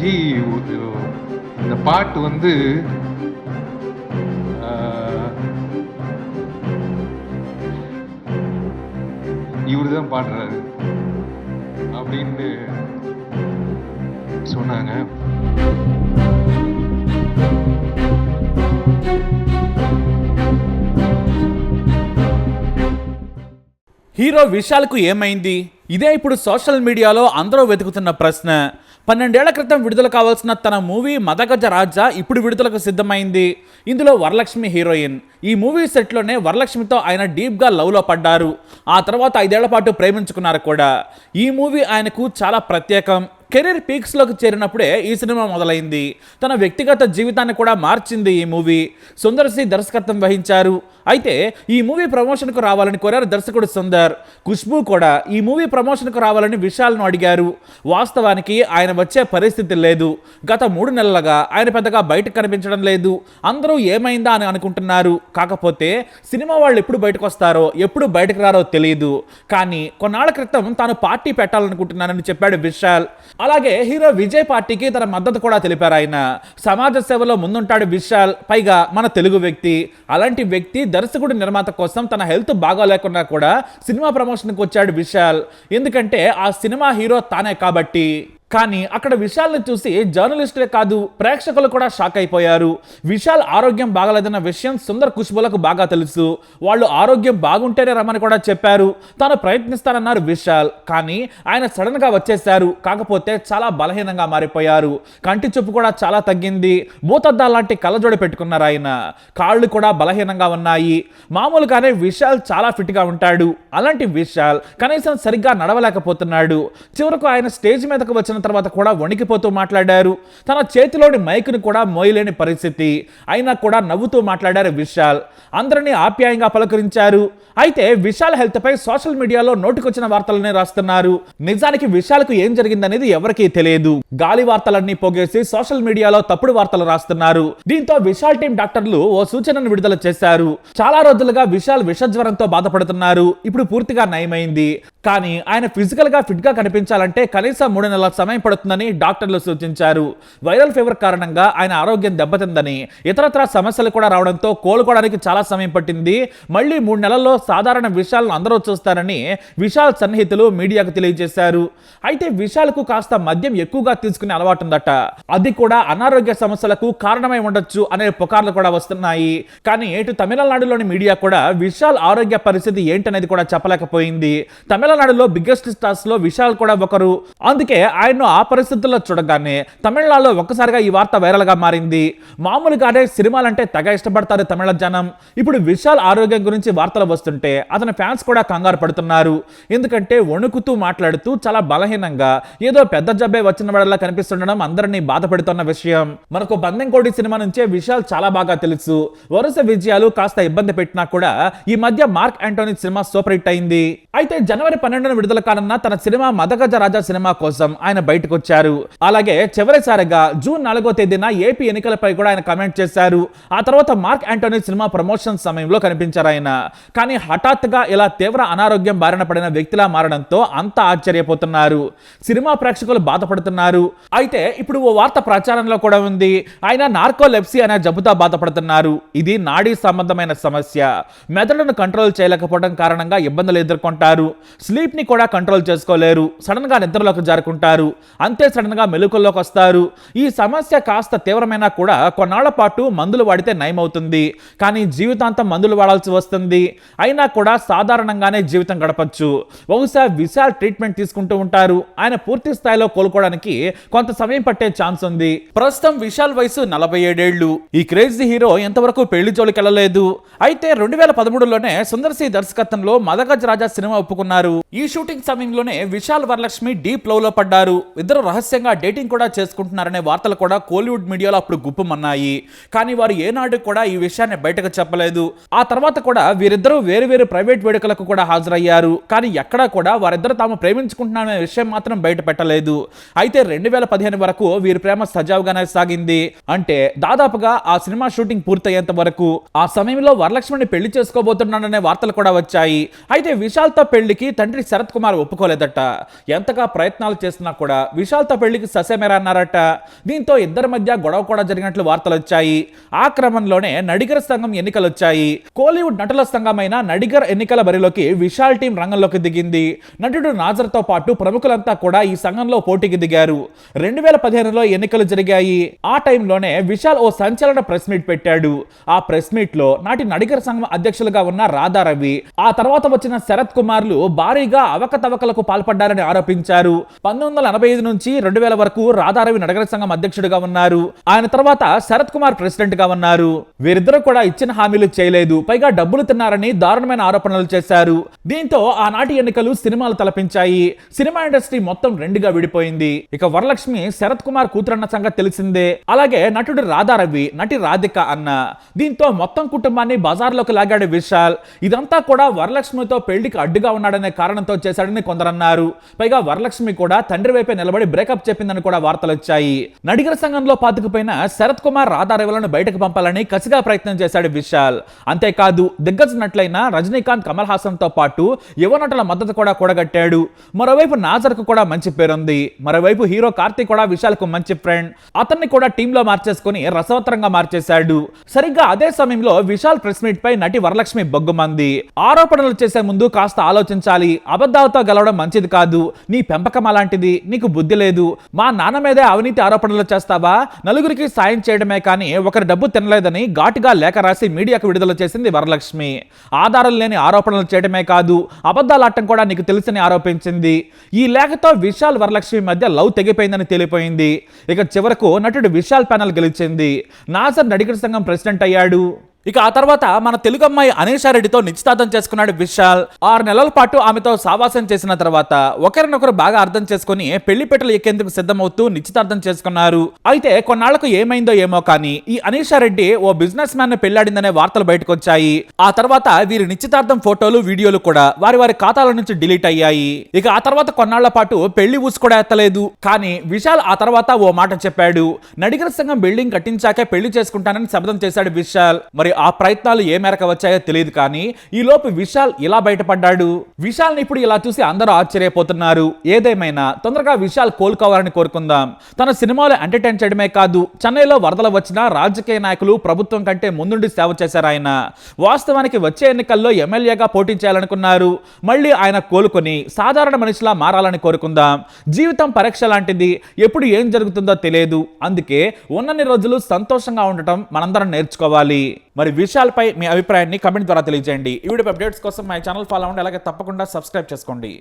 G இந்த பாட்டு வந்து இவரு தான் பாடுறாரு அப்படின்னு சொன்னாங்க. హీరో విశాల్కు ఏమైంది? ఇదే ఇప్పుడు సోషల్ మీడియాలో అందరూ వెతుకుతున్న ప్రశ్న. 12 ఏళ్ల క్రితం విడుదల కావాల్సిన తన మూవీ మదగజ రాజా ఇప్పుడు విడుదలకు సిద్ధమైంది. ఇందులో వరలక్ష్మి హీరోయిన్. ఈ మూవీ సెట్లోనే వరలక్ష్మితో ఆయన డీప్గా లవ్లో పడ్డారు. ఆ తర్వాత 5 ఏళ్ల పాటు ప్రేమించుకున్నారు కూడా. ఈ మూవీ ఆయనకు చాలా ప్రత్యేకం. కెరీర్ పీక్స్లోకి చేరినప్పుడే ఈ సినిమా మొదలైంది. తన వ్యక్తిగత జీవితాన్ని కూడా మార్చింది ఈ మూవీ. సుందర్ సి దర్శకత్వం వహించారు. అయితే ఈ మూవీ ప్రమోషన్కు రావాలని కోరారు దర్శకుడు సుందర్. ఖుష్బూ కూడా ఈ మూవీ ప్రమోషన్కు రావాలని విశాల్ను అడిగారు. వాస్తవానికి ఆయన వచ్చే పరిస్థితి లేదు. గత 3 నెలలుగా ఆయన పెద్దగా బయటకు కనిపించడం లేదు. అందరూ ఏమైందా అని అనుకుంటున్నారు. కాకపోతే సినిమా వాళ్ళు ఎప్పుడు బయటకు వస్తారో ఎప్పుడు బయటకు రారో తెలియదు. కానీ కొన్నాళ్ల క్రితం తాను పార్టీ పెట్టాలనుకుంటున్నానని చెప్పాడు విశాల్. అలాగే హీరో విజయ్ పార్టీకి తన మద్దతు కూడా తెలిపారు ఆయన. సమాజ సేవలో ముందుంటాడు విశాల్. పైగా మన తెలుగు వ్యక్తి. అలాంటి వ్యక్తి దర్శకుడు నిర్మాత కోసం తన హెల్త్ బాగోలేకున్నా కూడా సినిమా ప్రమోషన్కి వచ్చాడు విశాల్. ఎందుకంటే ఆ సినిమా హీరో తానే కాబట్టి. కానీ అక్కడ విశాల్ని చూసి జర్నలిస్టులే కాదు ప్రేక్షకులు కూడా షాక్ అయిపోయారు. విశాల్ ఆరోగ్యం బాగలేదన్న విషయం సుందర్ ఖుష్బూలకు బాగా తెలుసు. వాళ్ళు ఆరోగ్యం బాగుంటేనే రమ్మని కూడా చెప్పారు. తాను ప్రయత్నిస్తానన్నారు విశాల్. కానీ ఆయన సడన్గా వచ్చేశారు. కాకపోతే చాలా బలహీనంగా మారిపోయారు. కంటి చూపు కూడా చాలా తగ్గింది. భూతద్దాలు లాంటి కళ్ళజోడు పెట్టుకున్నారు ఆయన. కాళ్ళు కూడా బలహీనంగా ఉన్నాయి. మామూలుగానే విశాల్ చాలా ఫిట్గా ఉంటాడు. అలాంటి విశాల్ కనీసం సరిగ్గా నడవలేకపోతున్నాడు. చివరకు ఆయన స్టేజ్ మీదకు వచ్చిన తర్వాత కూడా వణికిపోతూ మాట్లాడారు. తన చేతిలోని మైకును కూడా మోయలేని పరిస్థితి. అయినా కూడా నవ్వుతూ మాట్లాడారు విశాల్. అందరినీ ఆప్యాయంగా పలకరించారు. అయితే విశాల్ హెల్త్ పై సోషల్ మీడియాలో నోటికొచ్చిన వార్తలనే రాస్తున్నారు. నిజానికి విశాల్కు ఏం జరిగిందనేది ఎవరికీ తెలియదు. గాలి వార్తలన్నీ పోగేసి సోషల్ మీడియాలో తప్పుడు వార్తలు రాస్తున్నారు. దీంతో విశాల్ టీం డాక్టర్లు ఓ సూచనను విడుదల చేశారు. చాలా రోజులుగా విశాల్ విషజ్వరంతో బాధపడుతున్నారు. ఇప్పుడు పూర్తిగా నయమైంది. కానీ ఆయన ఫిజికల్ గా ఫిట్ గా కనిపించాలంటే కనీసం 3 నెలల సమయం పడుతుందని డాక్టర్లు సూచించారు. వైరల్ ఫీవర్ కారణంగా ఆయన ఆరోగ్యం దెబ్బతిందని, ఇతరత్రా సమస్యలు కూడా రావడంతో కోలుకోవడానికి చాలా సమయం పట్టింది. మళ్ళీ 3 నెలల్లో సాధారణ విషయాలను అందరూ చూస్తారని విశాల్ సన్నిహితులు మీడియాకు తెలియజేశారు. అయితే విశాల్కు కాస్త మద్యం ఎక్కువగా తీసుకునే అలవాటుందట. అది కూడా అనారోగ్య సమస్యలకు కారణమై ఉండొచ్చు అనే పుకార్లు కూడా వస్తున్నాయి. కానీ ఇటు తమిళనాడులోని మీడియా కూడా విశాల్ ఆరోగ్య పరిస్థితి ఏంటనేది కూడా చెప్పలేకపోయింది. తమిళనాడులో బిగ్గెస్ట్ స్టార్స్ లో విశాల్ కూడా ఒకరు. అందుకే ఆయన్ను ఆ పరిస్థితుల్లో చూడగానే తమిళనాడులో ఒక్కసారిగా ఈ వార్త వైరల్ గా మారింది. మామూలుగానే సినిమాలంటే తెగ ఇష్టపడతారు తమిళ జనం. ఇప్పుడు విశాల్ ఆరోగ్యం గురించి వార్తలు వస్తుంటే అతని ఫ్యాన్స్ కూడా కంగారు పడుతున్నారు. ఎందుకంటే వణుకుతూ మాట్లాడుతూ చాలా బలహీనంగా ఏదో పెద్ద జబ్బే వచ్చిన వాడలా కనిపిస్తుండడం అందరినీ బాధపడుతున్న విషయం. మనకు బందెంకోడి సినిమా నుంచే విశాల్ చాలా బాగా తెలుసు. వరుస విజయాలు కాస్త ఇబ్బంది పెట్టినా కూడా ఈ మధ్య mark Anthony cinema super hit అయింది. అయితే జనవరి 12న విడుదల కానున్న తన సినిమా మదగజ రాజా సినిమా కోసం ఆయన బయటకు వచ్చారు. అలాగే చివరిసారిగా జూన్ 4వ తేదీన ఏపీ ఎన్నికలపై కూడా ఆయన కామెంట్ చేశారు. ఆ తర్వాత మార్క్ యాంటోనీ సినిమా ప్రమోషన్ సమయంలో కనిపించారు ఆయన. కానీ హఠాత్తుగా ఇలా తీవ్ర అనారోగ్యం బారిన పడిన వ్యక్తిలా మారడంతో అంతా ఆశ్చర్యపోతున్నారు. సినిమా ప్రేక్షకులు బాధపడుతున్నారు. అయితే ఇప్పుడు ఓ వార్త ప్రచారంలో కూడా ఉంది. ఆయన నార్కోలెప్సీ అనే జబ్బుతో బాధపడుతున్నారు. ఇది నాడీ సంబంధమైన సమస్య. మెదడును కంట్రోల్ చేయలేకపోవడం కారణంగా ఇబ్బందులు ఎదుర్కొంటారు. స్లీప్ ని కూడా కంట్రోల్ చేసుకోలేరు. సడన్ గా నిద్రలోకి జారుకుంటారు. అంతే సడన్ గా మెలకువలోకి వస్తారు. ఈ సమస్య కాస్త తీవ్రమైనా కూడా కొన్నాళ్ల పాటు మందులు వాడితే నయమవుతుంది. కానీ జీవితాంతం మందులు వాడాల్సి వస్తుంది. అయినా కూడా సాధారణంగానే జీవితం గడపచ్చు. బహుశా విశాల్ ట్రీట్మెంట్ తీసుకుంటూ ఉంటారు. ఆయన పూర్తి స్థాయిలో కోలుకోవడానికి కొంత సమయం పట్టే ఛాన్స్ ఉంది. ప్రస్తుతం విశాల్ వయసు 47 ఏళ్లు. ఈ క్రేజీ హీరో ఎంతవరకు పెళ్లి జోలికి వెళ్ళలేదు. అయితే 2013లోనే సుందర్ సి దర్శకత్వంలో మదగజ్ రాజా సినిమా ఒప్పుకున్నారు. ఈ షూటింగ్ సమయంలోనే విశాల్ వరలక్ష్మి డీప్ లవ్ లో పడ్డారు. ఇద్దరు రహస్యంగా డేటింగ్ కూడా చేసుకుంటున్నారనే వార్తలు కూడా కోలీవుడ్ మీడియాలో అప్పుడు గుప్పమన్నాయి. కానీ వారు ఏనాడు కూడా ఈ విషయాన్ని బయటకు చెప్పలేదు. ఆ తర్వాత కూడా వీరిద్దరూ వేరు ప్రైవేట్ వేడుకలకు కూడా హాజరయ్యారు. కానీ ఎక్కడా కూడా వారిద్దరు తాము ప్రేమించుకుంటున్నారనే విషయం మాత్రం బయట పెట్టలేదు. అయితే 2015 వరకు వీరి ప్రేమ సజావుగానే సాగింది. అంటే దాదాపుగా ఆ సినిమా షూటింగ్ పూర్తయ్యేంత వరకు. ఆ సమయంలో వరలక్ష్మిని పెళ్లి చేసుకోబోతున్నాడనే వార్తలు కూడా వచ్చాయి. అయితే విశాల్తో పెళ్లికి తండ్రి తండ్రి శరత్ కుమార్ ఒప్పుకోలేదట. ఎంతగా ప్రయత్నాలు చేస్తున్నా కూడా విశాల్తో పెళ్లికి ససేమేరా అన్నారట. దీంతో ఇద్దరి మధ్య గొడవ కూడా జరిగినట్లు వార్తలు వచ్చాయి. ఆ క్రమంలోనే నడిగర్ సంఘం ఎన్నికలు వచ్చాయి. కోలీవుడ్ నటుల సంఘమైన నడిగర్ ఎన్నికల బరిలోకి విశాల్ టీం రంగంలోకి దిగింది. నటుడు నాజర్తో పాటు ప్రముఖులంతా కూడా ఈ సంఘంలో పోటీకి దిగారు. 2015లో ఎన్నికలు జరిగాయి. ఆ టైంలోనే విశాల్ ఓ సంచలన ప్రెస్ మీట్ పెట్టాడు. ఆ ప్రెస్ మీట్ లో నాటి నడిగర్ సంఘం అధ్యక్షులుగా ఉన్న రాధారవి, ఆ తర్వాత వచ్చిన శరత్ కుమార్లు భారీగా అవకతవకలకు పాల్పడ్డారని ఆరోపించారు. 1985 నుంచి 2000 వరకు రాధారవి నడిగర్ సంఘం అధ్యక్షుడిగా ఉన్నారు. ఆయన తర్వాత శరత్ కుమార్ ప్రెసిడెంట్ గా ఉన్నారు. వీరిద్దరూ కూడా ఇచ్చిన హామీలు చేయలేదు, పైగా డబ్బులు తిన్నారని దారుణమైన ఆరోపణలు చేశారు. దీంతో ఆనాటి ఎన్నికలు సినిమాలు తలపించాయి. సినిమా ఇండస్ట్రీ మొత్తం రెండుగా విడిపోయింది. ఇక వరలక్ష్మి శరత్ కుమార్ కూతురన్న సంగతి తెలిసిందే. అలాగే నటుడు రాధారవి, నటి రాధిక అన్న. దీంతో మొత్తం కుటుంబాన్ని బజార్లోకి లాగాడు విశాల్. ఇదంతా కూడా వరలక్ష్మితో పెళ్లికి అడ్డుగా ఉన్నాడనే కారణంతో చేశాడని కొందరన్నారు. పైగా వరలక్ష్మి కూడా తండ్రి వైపే నిలబడి బ్రేకప్ చెప్పిందని కూడా వార్తలు వచ్చాయి. నడిగర్ సంఘంలో పాతుకుపోయిన శరత్ కుమార్ రాధారవిలను బయటకు పంపాలని కసిగా ప్రయత్నం చేశాడు విశాల్. అంతేకాదు దిగ్గజ నటులైన రజనీకాంత్, కమల్ హాసన్ తో పాటు యువ నటుల మద్దతు కూడా కూడగట్టాడు. మరోవైపు నాజర్ కు కూడా మంచి పేరుంది. మరోవైపు హీరో కార్తీక్ కూడా విశాల్ కు మంచి ఫ్రెండ్. అతన్ని కూడా టీంలో మార్చేసుకుని రసవత్తరంగా మార్చేశాడు. సరిగ్గా అదే సమయంలో విశాల్ ప్రెస్ మీట్ పై నటి వరలక్ష్మి బొగ్గుమంది. ఆరోపణలు చేసే ముందు కాస్త ఆలోచించాలి, అబద్ధాలతో గెలవడం మంచిది కాదు, నీ పెంపకం అలాంటిది, నీకు బుద్ధి లేదు, మా నాన్న మీదే అవినీతి ఆరోపణలు చేస్తావా, నలుగురికి సాయం చేయడమే కానీ ఒకరి డబ్బు తినలేదని ఘాటుగా లేఖ రాసి మీడియాకు విడుదల చేసింది వరలక్ష్మి. ఆధారం లేని ఆరోపణలు చేయడమే కాదు, అబద్ధాలు ఆడటం కూడా నీకు తెలుసని ఆరోపించింది. ఈ లేఖతో విశాల్ వరలక్ష్మి మధ్య లవ్ తెగిపోయిందని తెలిపోయింది. ఇక చివరకు నటుడు విశాల్ ప్యానల్ గెలిచింది. నాజర్ నడిగర్ సంఘం ప్రెసిడెంట్ అయ్యాడు. ఇక ఆ తర్వాత మన తెలుగు అమ్మాయి అనీషా రెడ్డితో నిశ్చితార్థం చేసుకున్నాడు విశాల్. 6 నెలల పాటు ఆమెతో సావాసం చేసిన తర్వాత ఒకరినొకరు బాగా అర్థం చేసుకుని పెళ్లి పెట్టలు ఎక్కేందుకు సిద్ధమవుతూ నిశ్చితార్థం చేసుకున్నారు. అయితే కొన్నాళ్లకు ఏమైందో ఏమో కానీ ఈ అనీషా రెడ్డి ఓ బిజినెస్ మ్యాన్ ను పెళ్లాడిందనే వార్తలు బయటకు వచ్చాయి. ఆ తర్వాత వీరి నిశ్చితార్థం ఫోటోలు, వీడియోలు కూడా వారి వారి ఖాతాల నుంచి డిలీట్ అయ్యాయి. ఇక ఆ తర్వాత కొన్నాళ్ల పాటు పెళ్లి ఊసు కూడా ఎత్తలేదు. కానీ విశాల్ ఆ తర్వాత ఓ మాట చెప్పాడు. నడిగర్ సంఘం బిల్డింగ్ కట్టించాకే పెళ్లి చేసుకుంటానని శపథం చేశాడు విశాల్. మరి ఆ ప్రయత్నాలు ఏ మేరకు వచ్చాయో తెలియదు కానీ ఈ లోపు విశాల్ ఇలా బయటపడ్డాడు. విశాల్ ని ఇప్పుడు ఇలా చూసి అందరూ ఆశ్చర్యపోతున్నారు. ఏదేమైనా తొందరగా విశాల్ కోలుకోవాలని కోరుకుందాం. తన సినిమాలో ఎంటర్టైన్ చేయడమే కాదు, చెన్నైలో వరదలు వచ్చినా రాజకీయ నాయకులు ప్రభుత్వం కంటే ముందుండి సేవ చేశారు ఆయన. వాస్తవానికి వచ్చే ఎన్నికల్లో ఎమ్మెల్యేగా పోటీ చేయాలనుకున్నారు. మళ్ళీ ఆయన కోలుకొని సాధారణ మనిషిలా మారాలని కోరుకుందాం. జీవితం పరీక్ష లాంటిది, ఎప్పుడు ఏం జరుగుతుందో తెలియదు. అందుకే ఉన్నన్ని రోజులు సంతోషంగా ఉండటం మనందరం నేర్చుకోవాలి. మరి విశాల్ పై మీ అభిప్రాయాన్ని కమెంట్ ద్వారా తెలియజేయండి. ఈ వీడియో అప్డేట్స్ కోసం మా ఛానల్ ఫాలో అవ్వండి. అలాగే తప్పకుండా సబ్స్క్రైబ్ చేసుకోండి.